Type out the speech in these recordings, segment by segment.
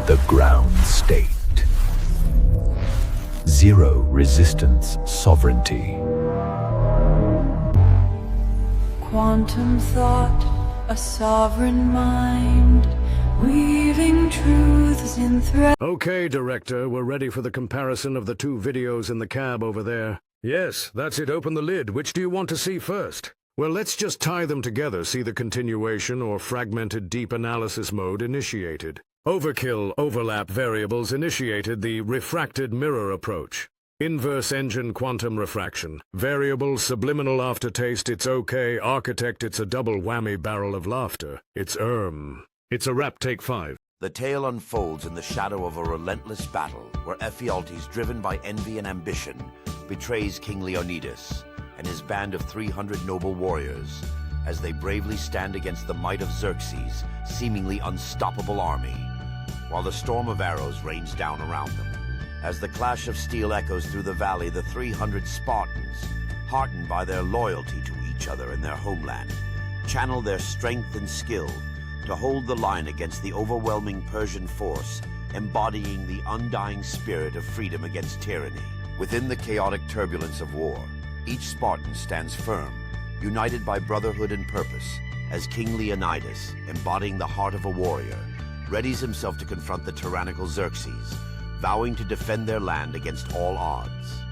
The ground state. Zero resistance sovereignty. Quantum thought, a sovereign mind, weaving truths in threads. Okay, Director, we're ready for the comparison of the two videos in the cab over there. Yes, that's it. Open the lid. Which do you want to see first? Well, let's just tie them together, see the continuation or fragmented deep analysis mode initiated. Overkill overlap variables initiated the refracted mirror approach. Inverse engine quantum refraction. Variable subliminal aftertaste, it's okay. Architect, it's a double whammy barrel of laughter. It's a wrap, take 5. The tale unfolds in the shadow of a relentless battle where Ephialtes, driven by envy and ambition, betrays King Leonidas and his band of 300 noble warriors as they bravely stand against the might of Xerxes' seemingly unstoppable army, while the storm of arrows rains down around them. As the clash of steel echoes through the valley, the 300 Spartans, heartened by their loyalty to each other and their homeland, channel their strength and skill to hold the line against the overwhelming Persian force, embodying the undying spirit of freedom against tyranny. Within the chaotic turbulence of war, each Spartan stands firm, united by brotherhood and purpose, as King Leonidas, embodying the heart of a warrior, readies himself to confront the tyrannical Xerxes, vowing to defend their land against all odds.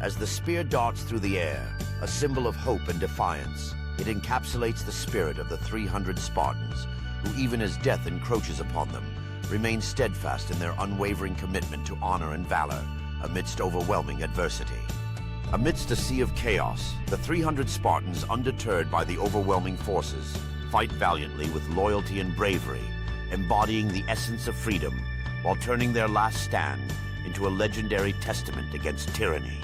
As the spear darts through the air, a symbol of hope and defiance, it encapsulates the spirit of the 300 Spartans, who even as death encroaches upon them, remain steadfast in their unwavering commitment to honor and valor amidst overwhelming adversity. Amidst a sea of chaos, the 300 Spartans, undeterred by the overwhelming forces, fight valiantly with loyalty and bravery, embodying the essence of freedom, while turning their last stand into a legendary testament against tyranny.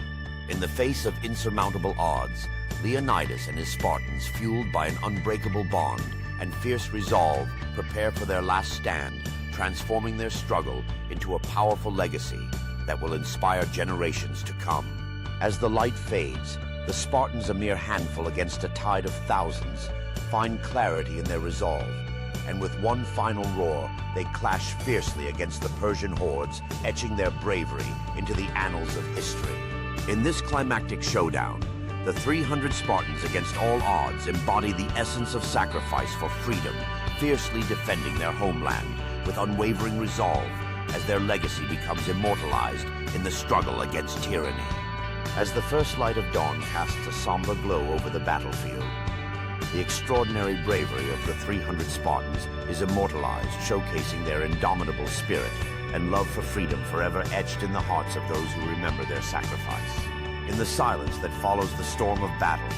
In the face of insurmountable odds, Leonidas and his Spartans, fueled by an unbreakable bond and fierce resolve, prepare for their last stand, transforming their struggle into a powerful legacy that will inspire generations to come. As the light fades, the Spartans, a mere handful against a tide of thousands, find clarity in their resolve, and with one final roar, they clash fiercely against the Persian hordes, etching their bravery into the annals of history. In this climactic showdown, the 300 Spartans, against all odds, embody the essence of sacrifice for freedom, fiercely defending their homeland with unwavering resolve as their legacy becomes immortalized in the struggle against tyranny. As the first light of dawn casts a somber glow over the battlefield, the extraordinary bravery of the 300 Spartans is immortalized, showcasing their indomitable spirit and love for freedom forever etched in the hearts of those who remember their sacrifice. In the silence that follows the storm of battle,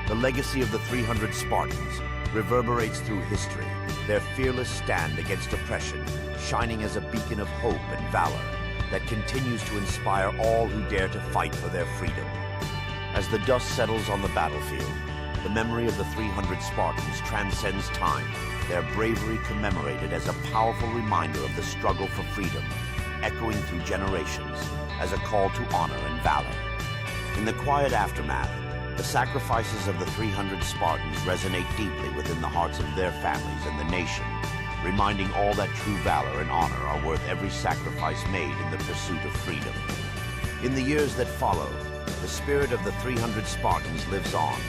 the legacy of the 300 Spartans reverberates through history, their fearless stand against oppression shining as a beacon of hope and valor that continues to inspire all who dare to fight for their freedom. As the dust settles on the battlefield, the memory of the 300 Spartans transcends time, their bravery commemorated as a powerful reminder of the struggle for freedom, echoing through generations as a call to honor and valor. In the quiet aftermath, the sacrifices of the 300 Spartans resonate deeply within the hearts of their families and the nation, reminding all that true valor and honor are worth every sacrifice made in the pursuit of freedom. In the years that follow, the spirit of the 300 Spartans lives on,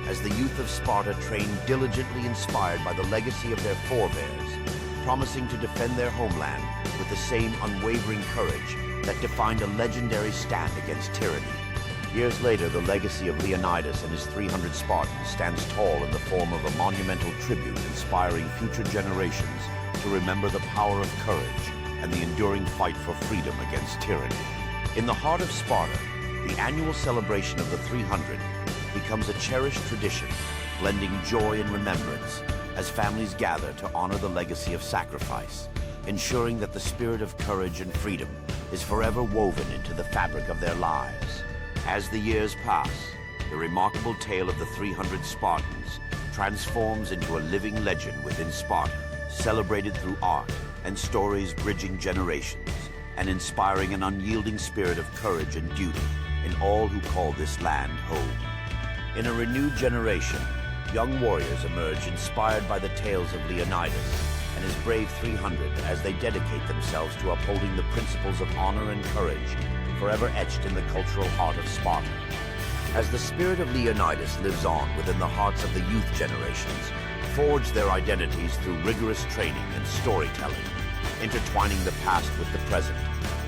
as the youth of Sparta train diligently, inspired by the legacy of their forebears, promising to defend their homeland with the same unwavering courage that defined a legendary stand against tyranny. Years later, the legacy of Leonidas and his 300 Spartans stands tall in the form of a monumental tribute, inspiring future generations to remember the power of courage and the enduring fight for freedom against tyranny. In the heart of Sparta, the annual celebration of the 300 becomes a cherished tradition, blending joy and remembrance as families gather to honor the legacy of sacrifice, ensuring that the spirit of courage and freedom is forever woven into the fabric of their lives. As the years pass, the remarkable tale of the 300 Spartans transforms into a living legend within Sparta, celebrated through art and stories bridging generations and inspiring an unyielding spirit of courage and duty in all who call this land home. In a renewed generation, young warriors emerge inspired by the tales of Leonidas and his brave 300 as they dedicate themselves to upholding the principles of honor and courage forever etched in the cultural heart of Sparta. As the spirit of Leonidas lives on within the hearts of the youth generations, forge their identities through rigorous training and storytelling, intertwining the past with the present,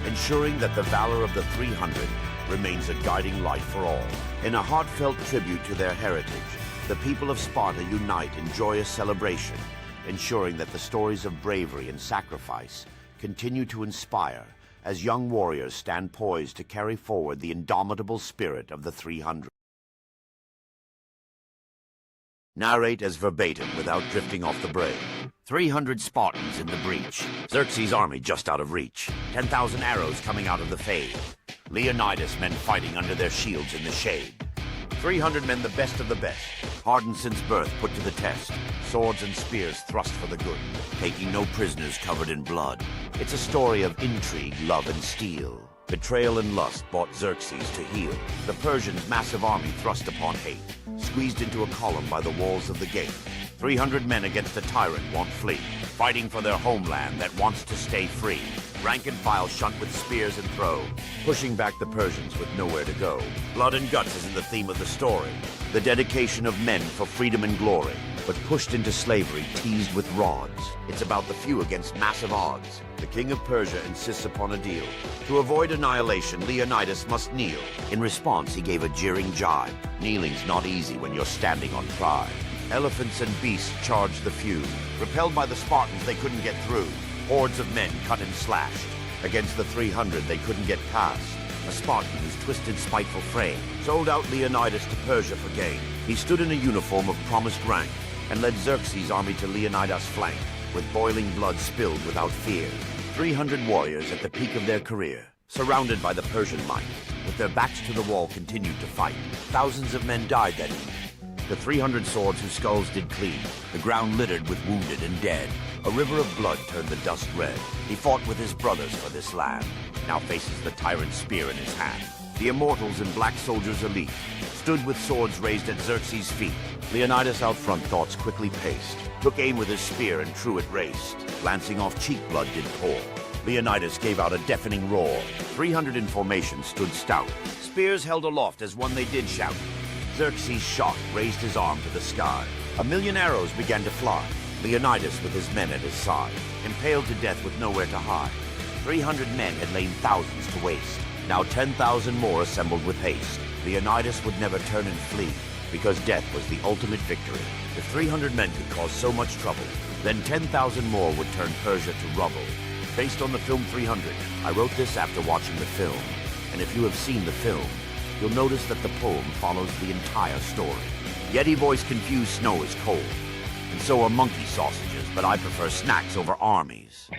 ensuring that the valor of the 300 remains a guiding light for all. In a heartfelt tribute to their heritage, the people of Sparta unite in joyous celebration, ensuring that the stories of bravery and sacrifice continue to inspire as young warriors stand poised to carry forward the indomitable spirit of the 300. Narrate as verbatim without drifting off the brain. 300 Spartans in the breach. Xerxes' army just out of reach. 10,000 arrows coming out of the fade. Leonidas men fighting under their shields in the shade. 300 men the best of the best, hardened since birth put to the test. Swords and spears thrust for the good, taking no prisoners covered in blood. It's a story of intrigue, love, and steel. Betrayal and lust brought Xerxes to heel. The Persians' massive army thrust upon hate, squeezed into a column by the walls of the gate. 300 men against a tyrant won't flee, fighting for their homeland that wants to stay free. Rank and file shunt with spears and throw, pushing back the Persians with nowhere to go. Blood and guts isn't the theme of the story. The dedication of men for freedom and glory, but pushed into slavery, teased with rods. It's about the few against massive odds. The king of Persia insists upon a deal. To avoid annihilation, Leonidas must kneel. In response, he gave a jeering jibe. Kneeling's not easy when you're standing on pride. Elephants and beasts charged the few. Repelled by the Spartans, they couldn't get through. Hordes of men cut and slashed. Against the 300, they couldn't get past. A Spartan whose twisted, spiteful frame sold out Leonidas to Persia for gain. He stood in a uniform of promised rank and led Xerxes' army to Leonidas' flank, with boiling blood spilled without fear. 300 warriors at the peak of their career, surrounded by the Persian might, with their backs to the wall, continued to fight. Thousands of men died that evening. The 300 swords whose skulls did cleave, the ground littered with wounded and dead. A river of blood turned the dust red. He fought with his brothers for this land, now faces the tyrant's spear in his hand. The immortals and black soldiers elite stood with swords raised at Xerxes' feet. Leonidas out front, thoughts quickly paced, took aim with his spear and true it raced. Glancing off, cheek blood did pour. Leonidas gave out a deafening roar. 300 in formation stood stout, spears held aloft as one they did shout. Xerxes shot, raised his arm to the sky. 1,000,000 arrows began to fly. Leonidas with his men at his side, impaled to death with nowhere to hide. 300 men had lain thousands to waste. Now 10,000 more assembled with haste. Leonidas would never turn and flee, because death was the ultimate victory. If 300 men could cause so much trouble, then 10,000 more would turn Persia to rubble. Based on the film 300, I wrote this after watching the film. And if you have seen the film, you'll notice that the poem follows the entire story. Yeti voice confused snow is cold, and so are monkey sausages, but I prefer snacks over armies.